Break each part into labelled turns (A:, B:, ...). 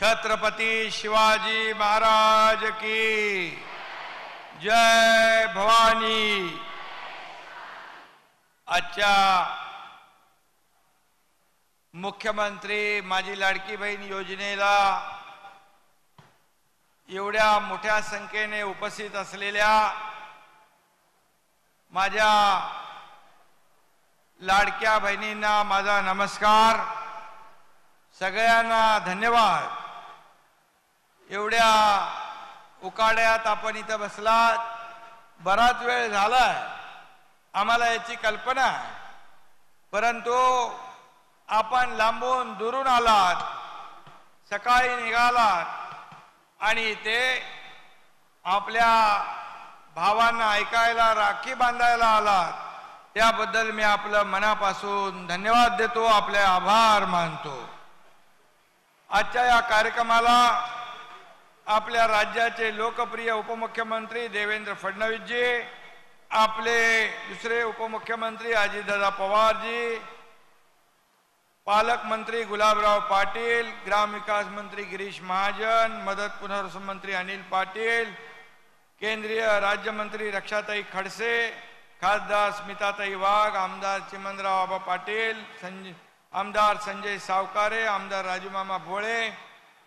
A: छत्रपती शिवाजी महाराज की जय भवानी। आजच्या मुख्यमंत्री माझी लाडकी बहीण योजनेला एवढ्या मोठ्या संख्येने उपस्थित असलेल्या माझ्या लाडक्या बहिणींना माझा नमस्कार। सगळ्यांना धन्यवाद। एवढ्या उकाड्यात आपण इथं बसलात, बराच वेळ झालाय, आम्हाला याची कल्पना आहे, परंतु आपण लांबून दुरून आलात, सकाळी निघालात आणि ते आपल्या भावांना ऐकायला, राखी बांधायला आलात, त्याबद्दल मी आपलं मनापासून धन्यवाद देतो, आपले आभार मानतो। आजच्या या कार्यक्रमाला आपल्या राज्याचे लोकप्रिय उपमुख्यमंत्री देवेंद्र फडणवीसजी, आपले दुसरे उपमुख्यमंत्री अजितदादा पवारजी, पालकमंत्री गुलाबराव पाटील, ग्रामविकास मंत्री गिरीश महाजन, मदत पुनर्वसन मंत्री अनिल पाटील, केंद्रीय राज्यमंत्री रक्षाताई खडसे, खासदार स्मिताताई वाघ, आमदार चिमणराव आबा पाटील, आमदार संजय सावकारे, आमदार राजूमामा भोळे,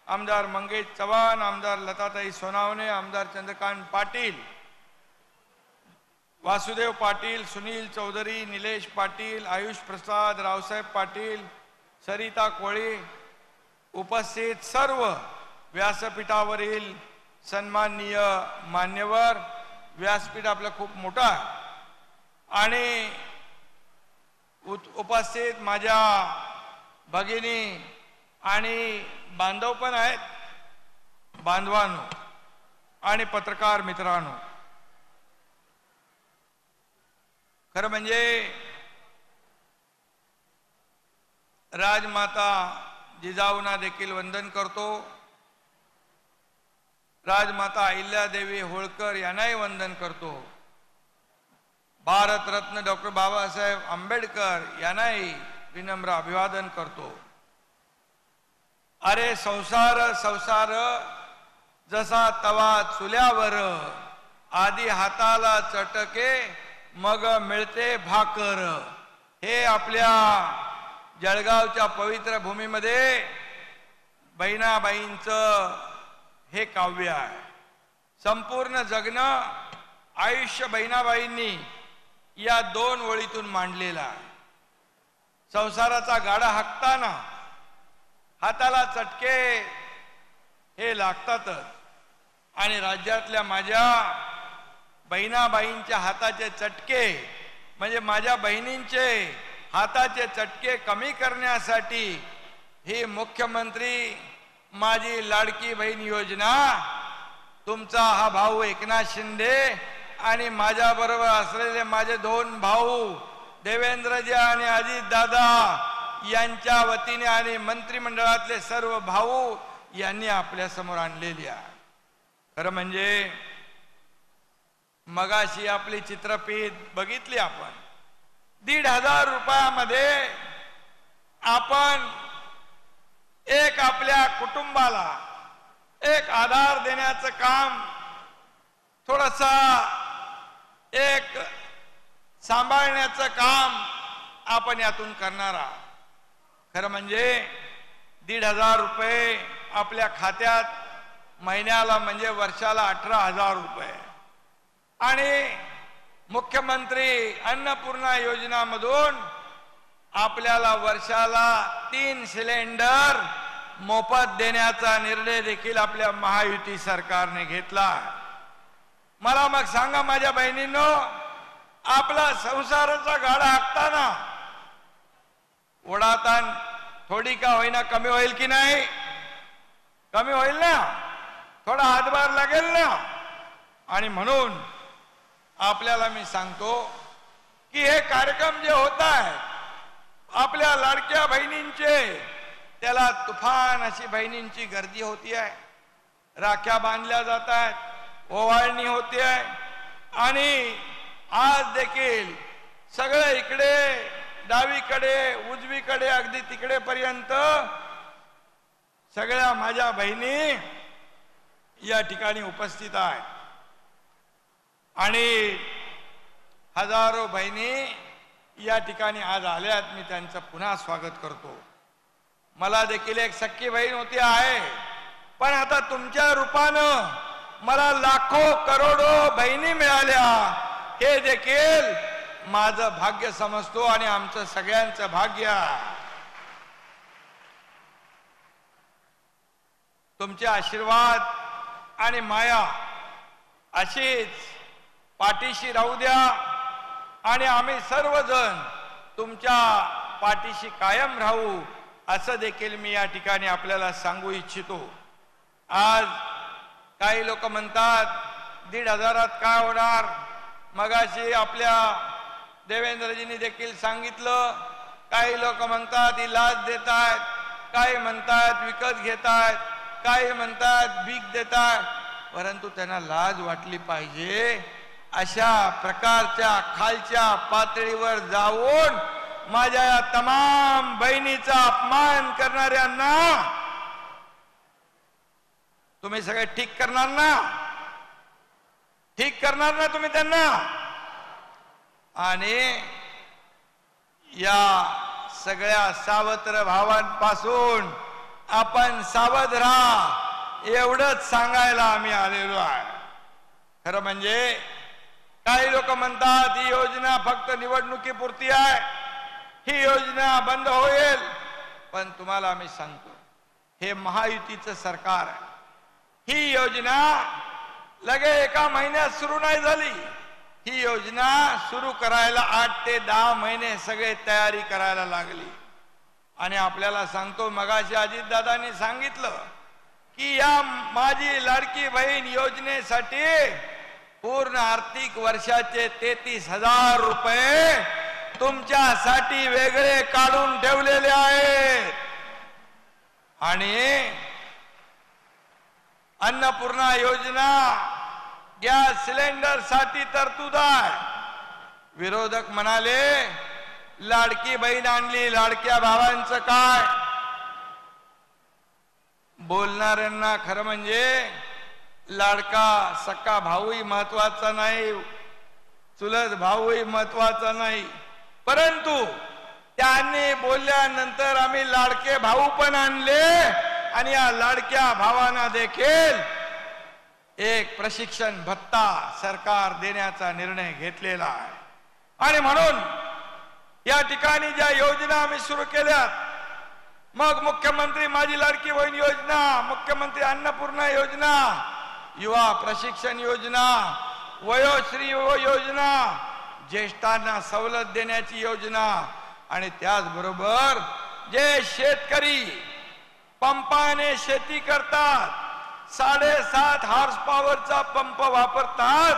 A: आमदार मंगेश चव्हाण, आमदार लताताई सोनावणे, आमदार चंद्रकांत पाटील, वासुदेव पाटील, सुनील चौधरी, निलेश पाटील, आयुष प्रसाद, रावसाहेब पाटील, सरिता कोळी, उपस्थित सर्व व्यासपीठावरील सन्माननीय मान्यवर। व्यासपीठ आपलं खूप मोठं आहे आणि उपस्थित माझ्या भगिनी आणि बांधव पण आहेत, बांधवांनो आणि पत्रकार मित्रांनो, खरं म्हणजे राजमाता जिजाऊंना देखील वंदन करतो, राजमाता अहिल्यादेवी होळकर यांनाही वंदन करतो, भारतरत्न डॉक्टर बाबासाहेब आंबेडकर यांनाही विनम्र अभिवादन करतो। अरे संसार संसार जसा तवा चुल्यावर, आधी हाताला चटके मग मिळते भाकर, हे आपल्या जळगावच्या पवित्र भूमीमध्ये बहिणाबाईंचं हे काव्य आहे। संपूर्ण जगणं आयुष्य बहिणाबाईंनी या दोन ओळीतून मांडलेला आहे। संसाराचा गाडा हाकताना हाताला चटके हे लागतातच आणि राज्यातल्या माझ्या बहिणाबाईंच्या हाताचे चटके म्हणजे माझ्या बहिणींचे हाताचे चटके कमी करण्यासाठी ही मुख्यमंत्री माझी लाडकी बहीण योजना, तुमचा हा भाऊ एकनाथ शिंदे आणि माझ्या बरोबर असलेले माझे दोन भाऊ देवेंद्रजी आणि अजितदादा यांच्या वतीने आणि मंत्रिमंडळातले सर्व भाऊ यांनी आपल्या समोर आणलेली आहे। खरं म्हणजे मगाशी आपली चित्रफीत बघितली आपण, 1,500 रुपयामध्ये आपण एक आपल्या कुटुंबाला एक आधार देण्याचं काम, थोडंसा एक सांभाळण्याचं काम आपण यातून करणार आहात। खरं म्हणजे 1,500 रुपये आपल्या खात्यात महिन्याला म्हणजे वर्षाला 18,000 रुपये आणि मुख्यमंत्री अन्नपूर्णा योजनामधून आपल्याला वर्षाला 3 सिलेंडर मोफत देण्याचा निर्णय देखील आपल्या महायुती सरकारने घेतला। मला मग सांगा माझ्या बहिणींनो, आपला संसाराचा गाडा हाकताना ओढाताण थोडी का होईना कमी होईल की नाही? कमी होईल ना, थोडा हातभार लागेल ना। आणि म्हणून आपल्याला मी सांगतो की हे कार्यक्रम जे होत आहेत आपल्या लाडक्या बहिणींचे, त्याला तुफान अशी बहिणींची गर्दी होती आहे, राख्या बांधल्या जात आहेत, ओवाळणी होते आहे आणि आज देखील सगळे इकडे डावीकडे उजवीकडे अगदी तिकडे पर्यंत सगळ्या माझ्या बहिणी या ठिकाणी उपस्थित आहेत आणि हजारो बहिणी या ठिकाणी आज आल्यात. मी त्यांचं पुन्हा स्वागत करतो. मला देखील एक सख्खी बहीण होती आहे, पण आता तुमच्या रूपानं मला लाखो करोडो बहिणी मिळाल्या, हे देखील माझं भाग्य समजतो आणि आमचं सगळ्यांचं भाग्य. तुमचे आशीर्वाद आणि माया अशीच पाठीशी राहू द्या आणि आम्ही सर्वजण तुमच्या पाठीशी कायम राहू, असं देखील मी या ठिकाणी आपल्याला सांगू इच्छितो. आज काही लोक म्हणतात 1,500 काय होणार. मगाशी आपल्या देवेंद्रजींनी देखील सांगितलं, काही लोक म्हणतात ही लाच देत आहेत, काही म्हणतात विकत घेत आहेत, काही म्हणतात भीक देत आहेत. परंतु त्यांना लाज वाटली पाहिजे. अशा प्रकारच्या खालच्या पातळीवर जाऊन माझ्या या तमाम बहिणीचा अपमान करणाऱ्यांना तुम्ही सगळे ठीक करणार ना? ठीक करणार ना तुम्ही त्यांना? आणि या सगळ्या सावत्र भावांपासून आपण सावध राहा, एवढंच सांगायला आम्ही आलेलो आहे. खरं म्हणजे काही लोक म्हणतात ही योजना फक्त निवडणुकीपुरती आहे, ही योजना बंद होईल. पण तुम्हाला आम्ही सांगतो, हे महायुतीचं सरकार आहे. ही योजना लगे एका महिन्यात सुरू नाही झाली. ही योजना सुरू करायला 8 ते 10 महिने सगळे तयारी करायला लागली. आणि आपल्याला सांगतो, मगाशी अजितदादांनी सांगितलं की या माझी लाडकी बहीण योजनेसाठी पूर्ण आर्थिक वर्षाचे 33,000 रुपये तुमच्यासाठी वेगळे काढून ठेवलेले आहेत. आणि अन्नपूर्णा योजना गॅस सिलेंडर साठी तरतूद आहे. विरोधक म्हणाले लाडकी बहीण आणली, लाडक्या भावांचं काय? बोलणाऱ्यांना खरं म्हणजे लाडका सक्का भाऊही महत्वाचा नाही, चुलत भाऊही महत्वाचा नाही. परंतु त्यांनी बोलल्यानंतर आम्ही लाडके भाऊ पण आणले आणि या लाडक्या भावांना देखील एक प्रशिक्षण भत्ता सरकार देण्याचा निर्णय घेतलेला आहे. आणि म्हणून या ठिकाणी ज्या योजना आम्ही सुरू केल्यात, मग मुख्यमंत्री माझी लाडकी बहीण योजना, मुख्यमंत्री अन्नपूर्णा योजना, युवा प्रशिक्षण योजना, वयोश्री योजना, ज्येष्ठांना सवलत देण्याची योजना, आणि त्याचबरोबर जे शेतकरी पंपाने शेती करतात, 7.5 हॉर्स पॉवरचा पंप वापरतात,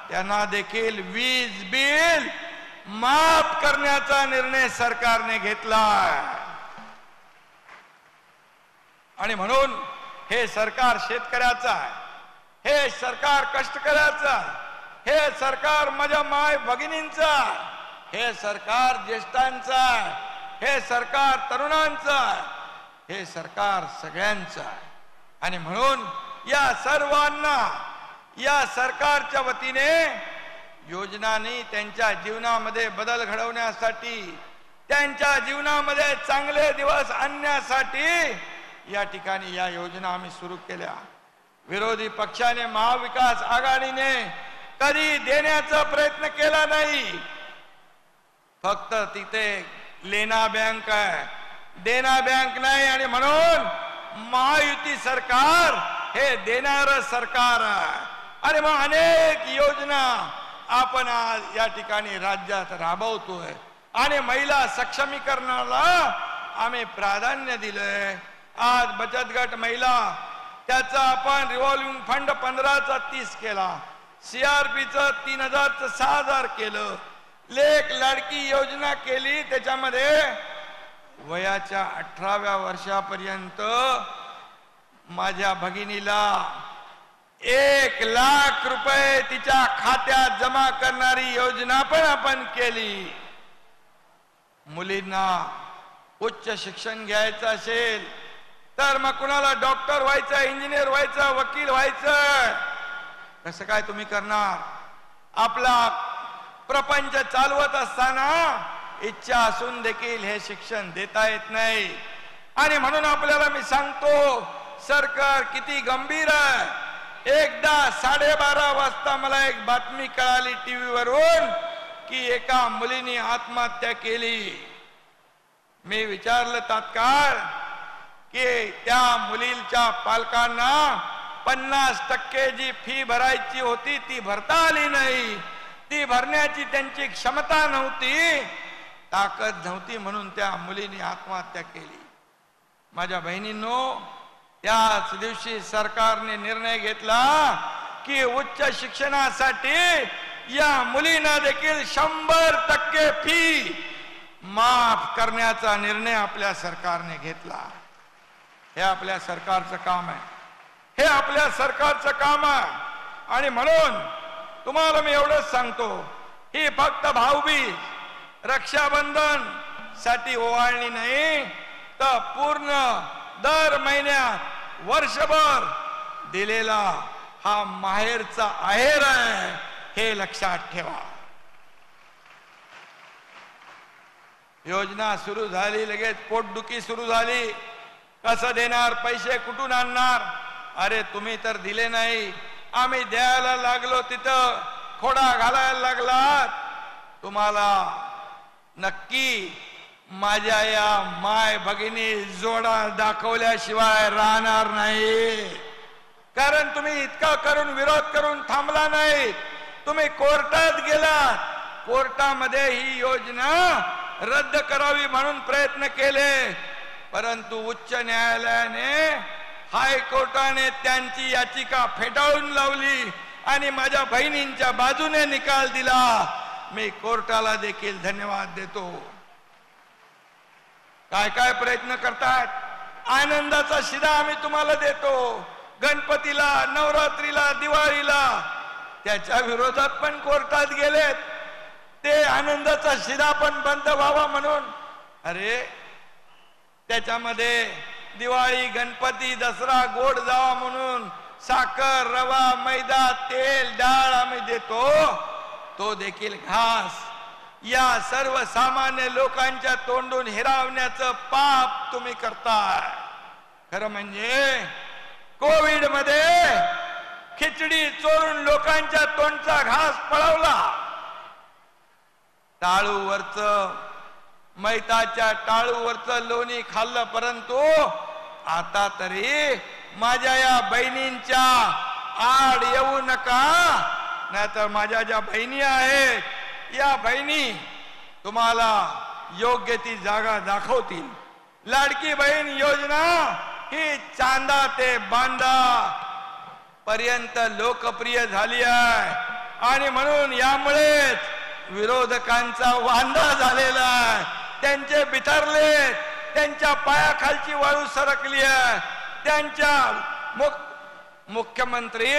A: त्यांना देखील वीज बिल माफ करण्याचा निर्णय सरकारने घेतला. आणि म्हणून हे सरकार शेतकऱ्याचं आहे, हे सरकार कष्टकऱ्याचं आहे, हे सरकार माझ्या माय भगिनींचं आहे, हे सरकार ज्येष्ठांचं आहे, हे सरकार तरुणांचं आहे, हे सरकार सगळ्यांचं आहे. आणि म्हणून या सर्वांना या सरकारच्या वतीने योजनांनी त्यांच्या जीवनामध्ये बदल घडवण्यासाठी, त्यांच्या जीवनामध्ये चांगले दिवस आणण्यासाठी या ठिकाणी या योजना आम्ही सुरू केल्या. विरोधी पक्षाने, महाविकास आघाडीने कधी देण्याचा प्रयत्न केला नाही. फक्त तिथे लेना बँक आहे, देना बँक नाही. आणि म्हणून महायुती सरकार हे देणारं सरकार आहे. आणि मग अनेक योजना आपण आज या ठिकाणी राज्यात राबवतोय. आणि महिला सक्षमीकरणाला आम्ही प्राधान्य दिलंय. आज बचत गट महिला, त्याचा आपण रिव्हॉल्विंग फंड 15चा 30 केला, CRPचं 3,000चं 6,000 केलं, लेक लाडकी योजना केली. त्याच्यामध्ये वयाच्या 18व्या वर्षापर्यंत माझ्या भगिनीला 1 लाख रुपये तिच्या खात्यात जमा करणारी योजना पण आपण केली. मुलींना उच्च शिक्षण घ्यायचं असेल तर मग कुणाला डॉक्टर व्हायचं, इंजिनियर व्हायचं, वकील व्हायचं, कसं काय तुम्ही करणार? आपला प्रपंच चालवत असताना इच्छा असून देखील हे शिक्षण देता येत नाही. आणि म्हणून आपल्याला मी सांगतो, सरकार किती गंभीर आहे. एकदा 12:30 वाजता मला एक बातमी कळाली टीव्ही वरून की एका मुलीने आत्महत्या केली. मी विचारलं तात्काळ की त्या मुलीच्या पालकांना 50% जी फी भरायची होती ती भरता आली नाही. ती भरण्याची त्यांची क्षमता नव्हती, ताकद नव्हती, म्हणून त्या मुलीने आत्महत्या केली. माझ्या बहिणींनो, त्याच दिवशी सरकारने निर्णय घेतला की उच्च शिक्षणासाठी या मुलींना देखील 100% फी माफ करण्याचा निर्णय आपल्या सरकारने घेतला. हे आपल्या सरकारचं काम आहे. हे आपल्या सरकारचं काम आहे. आणि म्हणून तुम्हाला मी एवढंच सांगतो, ही फक्त भाऊबीज, रक्षाबंधन साठी ओवाळणी नाही, तर पूर्ण दर महिन्यात वर्षभर दिलेला हा माहेरचा आहेर आहे, हे लक्षात ठेवा. योजना सुरू झाली, लगेच पोटदुखी सुरू झाली. कसं देणार, पैसे कुठून आणणार? अरे तुम्ही तर दिले नाही, आम्ही द्यायला लागलो तिथं खोडा घालायला लागलात. तुम्हाला नक्की माझ्या या माय भगिनी जोडा दाखवल्याशिवाय राहणार नाही. कारण तुम्ही इतका करून विरोध करून थांबला नाही. तुम्ही कोर्टात गेलात, कोर्टामध्ये ही योजना रद्द करावी म्हणून प्रयत्न केले, परंतु उच्च न्यायालयाने, हायकोर्टाने त्यांची याचिका फेटाळून लावली आणि माझ्या बहिणींच्या बाजूने निकाल दिला. मी कोर्टाला देखील धन्यवाद देतो. काय काय प्रयत्न करतात. आनंदाचा शिदा आम्ही तुम्हाला देतो, गणपतीला, नवरात्रीला, दिवाळीला. त्याच्या विरोधात पण कोर्टात गेलेत, ते आनंदाचा शिदा पण बंद व्हावा म्हणून. अरे त्याच्यामध्ये दिवाळी, गणपती, दसरा गोड जावा म्हणून साखर, रवा, मैदा, तेल, डाळ आम्ही देतो, तो देखील घास या सर्वसामान्य लोकांच्या तोंडून हिरावण्याचं पाप तुम्ही करताय. खरं म्हणजे कोविड मध्ये खिचडी चोरून लोकांच्या तोंडचा घास पळवला. टाळूवरच, मैताच्या टाळूवरच लोणी खाल्लं, परंतु आता तरी माझ्या या बहिणींच्या आड येऊ नका, नाहीतर माझ्या ज्या बहिणी आहेत, या बहिणी तुम्हाला योग्य ती जागा दाखवतील. लाडकी बहीण योजना ही चांदा ते बांदा पर्यंत लोकप्रिय झाली आहे. आणि म्हणून यामुळेच विरोधकांचा वांदा झालेला आहे. त्यांचे बिथरले, त्यांच्या पायाखालची वाळू सरकली आहे. त्यांच्या मुख्यमंत्री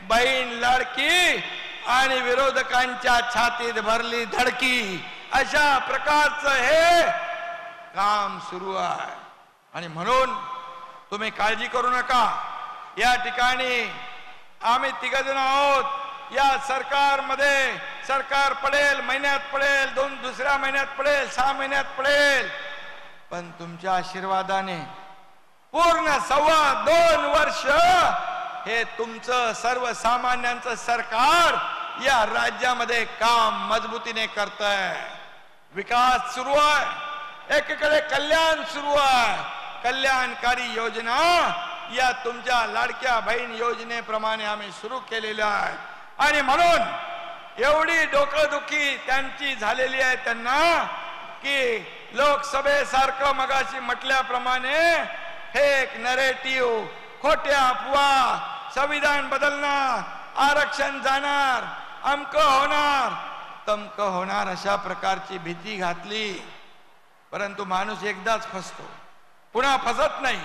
A: बहीण लाडकी आणि विरोधकांच्या छातीत भरली धडकी, अशा प्रकारचं हे काम सुरू आहे. आणि म्हणून तुम्ही काळजी करू नका. या ठिकाणी आम्ही तिघजण आहोत. या सरकारमध्ये सरकार पडेल, महिन्यात पडेल, दुसऱ्या महिन्यात पडेल, 6 महिन्यात पडेल, पण तुमच्या आशीर्वादाने पूर्ण 2.25 वर्ष हे तुमचं सर्वसामान्यांचं सरकार या राज्यामध्ये काम मजबूतीने करतंय. विकास सुरू आहे, एकीकडे कल्याण सुरू आहे. कल्याणकारी योजना या तुमच्या लाडक्या बहीण योजनेप्रमाणे आम्ही सुरू केलेल्या आहे. आणि म्हणून एवढी डोकंदुखी त्यांची झालेली आहे त्यांना की लोकसभेसारखं मगाशी म्हटल्याप्रमाणे फेक नरेटिव्ह, खोट्या अफवा, संविधान बदलणार, आरक्षण जाणार, अमक होणार, तमक होणार, अशा प्रकारची भीती घातली. परंतु माणूस एकदाच फसतो, पुन्हा फसत नाही.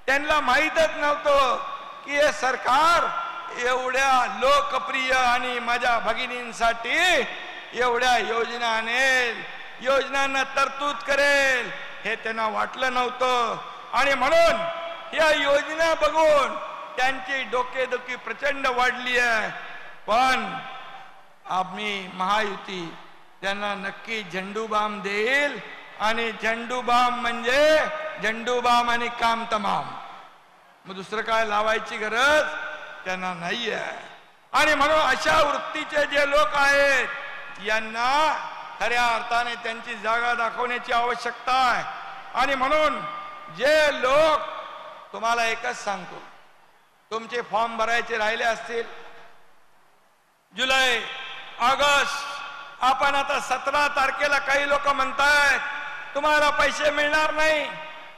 A: त्यांना माहीतच नव्हतं की हे सरकार एवढ्या लोकप्रिय आणि माझ्या भगिनींसाठी एवढ्या योजना आणेल, योजनांना तरतूद करेल, हे त्यांना वाटलं नव्हतं. आणि म्हणून या योजना बघून त्यांची डोकेदुखी प्रचंड वाढली आहे. पण आम्ही महायुती त्यांना नक्की झेंडूबाम देईल आणि झेंडूबाम म्हणजे झेंडूबाम आणि काम तमाम. मग दुसरं काय लावायची गरज त्यांना नाही आहे. आणि म्हणून अशा वृत्तीचे जे लोक आहेत यांना खऱ्या अर्थाने त्यांची जागा दाखवण्याची आवश्यकता आहे. आणि म्हणून जे लोक, तुम्हाला एकच सांगतो, तुमचे फॉर्म भरायचे राहिले असतील जुलै ऑगस्ट, आपण आता 17 तारखेला काही लोक म्हणतायत तुम्हाला पैसे मिळणार नाही,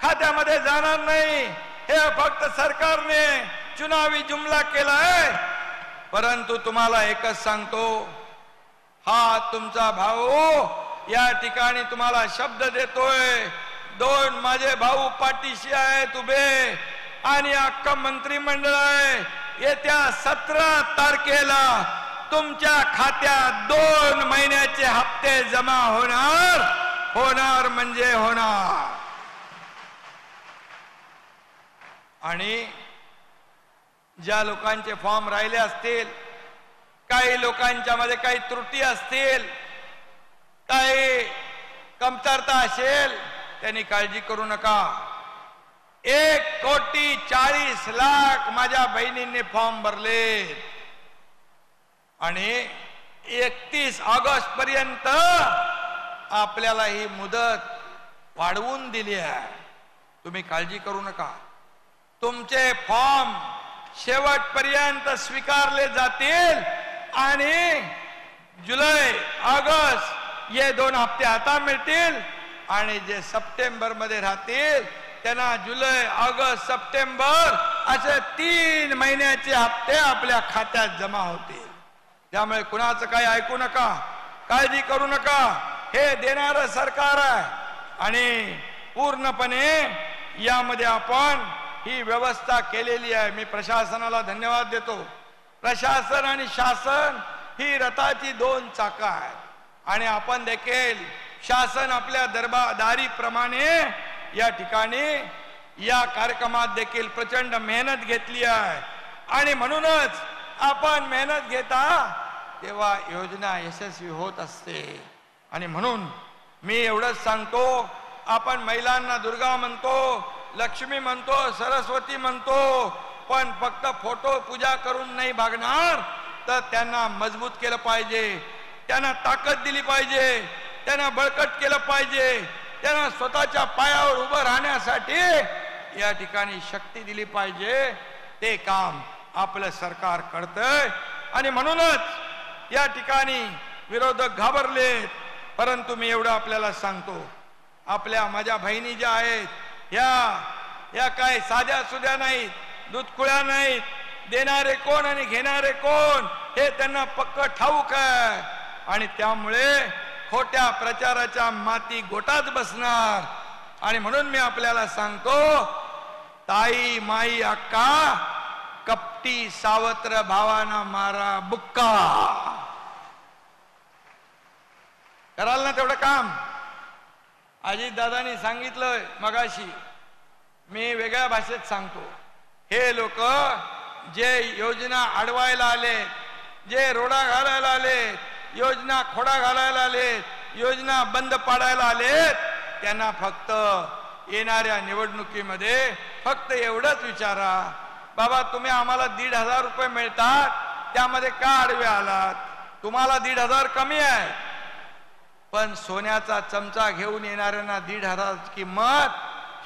A: खात्यामध्ये जाणार नाही, हे फक्त सरकारने चुनावी जुमला केलाय. परंतु तुम्हाला एकच सांगतो, हा तुमचा भाऊ या ठिकाणी तुम्हाला शब्द देतोय, 2 माझे भाऊ पाठीशी आहेत उभे आणि अख्खं मंत्रिमंडळ आहे. येत्या 17 तारखेला तुमच्या खात्यात 2 महिन्याचे हप्ते जमा होणार म्हणजे होणार. आणि ज्या लोकांचे फॉर्म राहिले असतील, काही लोकांच्या मध्ये काही त्रुटी असतील, काही कमतरता असेल, त्यांनी काळजी करू नका. 1,40,00,000 माझ्या बहिणींनी फॉर्म भरले आणि 31 ऑगस्ट पर्यंत आपल्याला ही मुदत वाढवून दिली आहे. तुम्ही काळजी करू नका. तुमचे फॉर्म शेवटपर्यंत स्वीकारले जातील आणि जुलै ऑगस्ट ये 2 हप्ते आता मिळतील आणि जे सप्टेंबर मध्ये राहतील त्यांना जुलै ऑगस्ट सप्टेंबर असे 3 महिन्याचे हप्ते आपल्या खात्यात जमा होतील. त्यामुळे कुणाचं काही ऐकू नका, काळजी करू नका. हे देणारं सरकार आहे आणि पूर्णपणे यामध्ये आपण ही व्यवस्था केलेली आहे. मी प्रशासनाला धन्यवाद देतो. प्रशासन आणि शासन ही रथाची 2 चाकं आहेत आणि आपण देखील शासन आपल्या दरबारदारीप्रमाणे या ठिकाणी या कार्यक्रमात देखील प्रचंड मेहनत घेतली आहे. आणि म्हणूनच आपण मेहनत घेता तेव्हा योजना यशस्वी होत असते. आणि म्हणून मी एवढंच सांगतो, आपण महिलांना दुर्गा म्हणतो, लक्ष्मी म्हणतो, सरस्वती म्हणतो, पण फक्त फोटो पूजा करून नाही भागणार. तर त्यांना मजबूत केलं पाहिजे, त्यांना ताकद दिली पाहिजे, त्यांना बळकट केलं पाहिजे, त्यांना स्वतःच्या पायावर उभं राहण्यासाठी या ठिकाणी शक्ती दिली पाहिजे. ते काम आपलं सरकार करतंय. आणि म्हणूनच या ठिकाणी विरोधक घाबरलेत. परंतु मी एवढं आपल्याला सांगतो, आपल्या माझ्या बहिणी ज्या आहेत या काय साध्या सुध्या नाहीत, दूधकुळ्या नाहीत. देणारे कोण आणि घेणारे कोण हे त्यांना पक्क ठाऊक आहे. आणि त्यामुळे खोट्या प्रचाराच्या माती गोटात बसणार. आणि म्हणून मी आपल्याला सांगतो, ताई माई अक्का कपटी सावत्र भावाना मारा बुक्का. कराल ना तेवढं काम? अजित दादांनी सांगितलं मगाशी, मी वेगळ्या भाषेत सांगतो. हे लोक जे योजना अडवायला आले, जे रोडा घालायला आले, योजना खोडा घालायला आले, योजना बंद पाडायला आले, त्यांना फक्त येणाऱ्या निवडणुकीमध्ये फक्त एवढंच विचारा, बाबा तुम्ही आम्हाला 1,500 रुपये मिळतात, त्यामध्ये का आडवे आलात? तुम्हाला 1,500 कमी आहे, पण सोन्याचा चमचा घेऊन येणाऱ्यांना 1,500 किंमत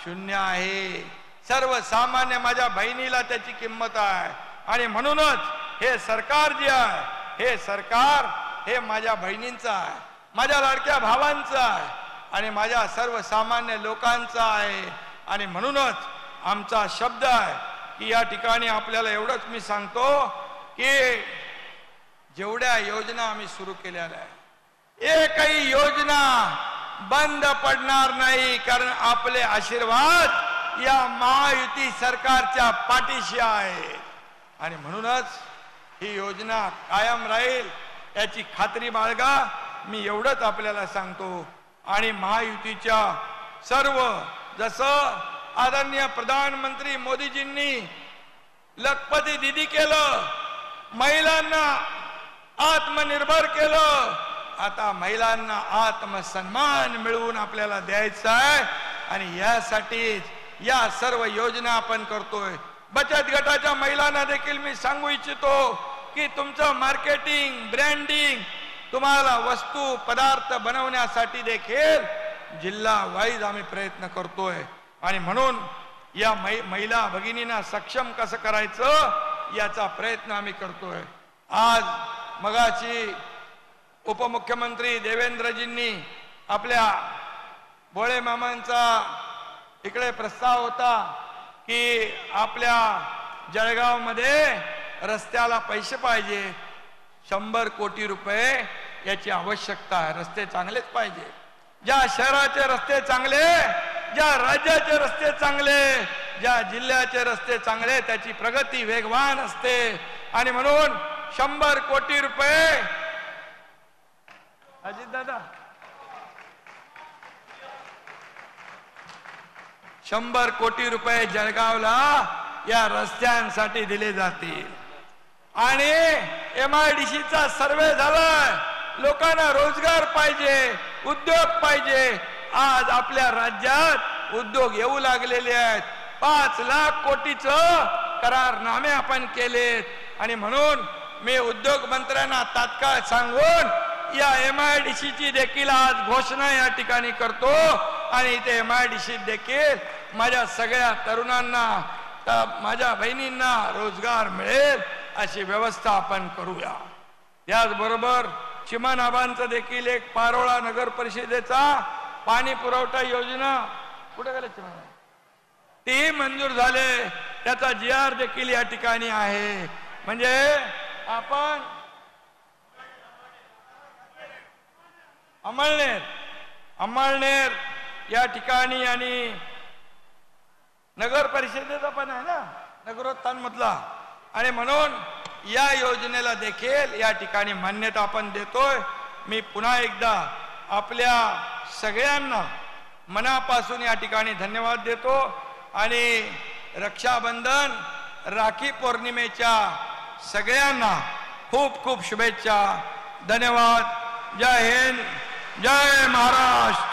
A: 0 आहे. सर्वसामान्य माझ्या बहिणीला त्याची किंमत आहे. आणि म्हणूनच हे सरकार जे आहे, हे सरकार हे माझ्या बहिणींचं आहे, माझ्या लाडक्या भावांचं आहे आणि माझ्या सर्वसामान्य लोकांचं आहे. आणि म्हणूनच आमचा शब्द आहे की या ठिकाणी आपल्याला एवढंच मी सांगतो की जेवढ्या योजना आम्ही सुरू केलेल्या आहेत, एकही योजना बंद पडणार नाही. कारण आपले आशीर्वाद या महायुती सरकारच्या पाठीशी आहे. आणि म्हणूनच ही योजना कायम राहील याची खात्री बाळगा. मी एवढंच आपल्याला सांगतो. आणि महायुतीच्या सर्व, जसं आदरणीय प्रधानमंत्री मोदीजींनी लखपती दीदी केलं, महिलांना आत्मनिर्भर केलं. आता महिलांना आत्मसन्मान मिळवून आपल्याला द्यायचा आहे आणि यासाठीच या सर्व योजना आपण करतोय. बचत गटाच्या महिलांना देखील मी सांगू इच्छितो की तुमचं मार्केटिंग, ब्रँडिंग, तुम्हाला वस्तू पदार्थ बनवण्यासाठी देखील जिल्हा वाईज आम्ही प्रयत्न करतोय. आणि म्हणून या महिला भगिनींना सक्षम कसं करायचं याचा प्रयत्न आम्ही करतोय. आज मगाची उपमुख्यमंत्री देवेंद्रजींनी आपल्या भोळे मामांचा इकडे प्रस्ताव होता की आपल्या जळगाव मध्ये रस्त्याला पैसे पाहिजे, 100 कोटी रुपये याची आवश्यकता आहे. रस्ते चांगलेच पाहिजे. ज्या शहराचे रस्ते चांगले, ज्या राज्याचे रस्ते चांगले, ज्या जिल्ह्याचे रस्ते चांगले त्याची प्रगती वेगवान असते. आणि म्हणून 100 कोटी रुपये अजित दादा 100 कोटी रुपये जळगावला या रस्त्यांसाठी दिले जातील. आणि MIDCचा सर्वे झालाय. लोकांना रोजगार पाहिजे, उद्योग पाहिजे. आज आपल्या राज्यात उद्योग येऊ लागलेले आहेत. 5 लाख कोटीचं करारनामे आपण केलेत. आणि म्हणून मी उद्योग मंत्र्यांना तात्काळ सांगून या MIDCची देखील आज घोषणा या ठिकाणी करतो. आणि इथे MIDC देखील माझ्या सगळ्या तरुणांना, माझ्या बहिणींना रोजगार मिळेल अशी व्यवस्था आपण करूया. याचबरोबर चिमणाबांचं देखील एक पारोळा नगर परिषदेचा पाणी पुरवठा योजना कुठे गेले चिमणा, ते मंजूर झाले. त्याचा GR देखील या ठिकाणी आहे. म्हणजे आपण अंमळनेर या ठिकाणी आणि नगर परिषदेचा पण आहे ना नगरोत्थान मधला. आणि म्हणून या योजनेला देखील या ठिकाणी मान्यता आपण देतोय. मी पुन्हा एकदा आपल्या सगळ्यांना मनापासून या ठिकाणी धन्यवाद देतो. आणि रक्षाबंधन, राखी पौर्णिमेच्या सगळ्यांना खूप खूप शुभेच्छा. धन्यवाद. जय हिंद, जय महाराष्ट्र.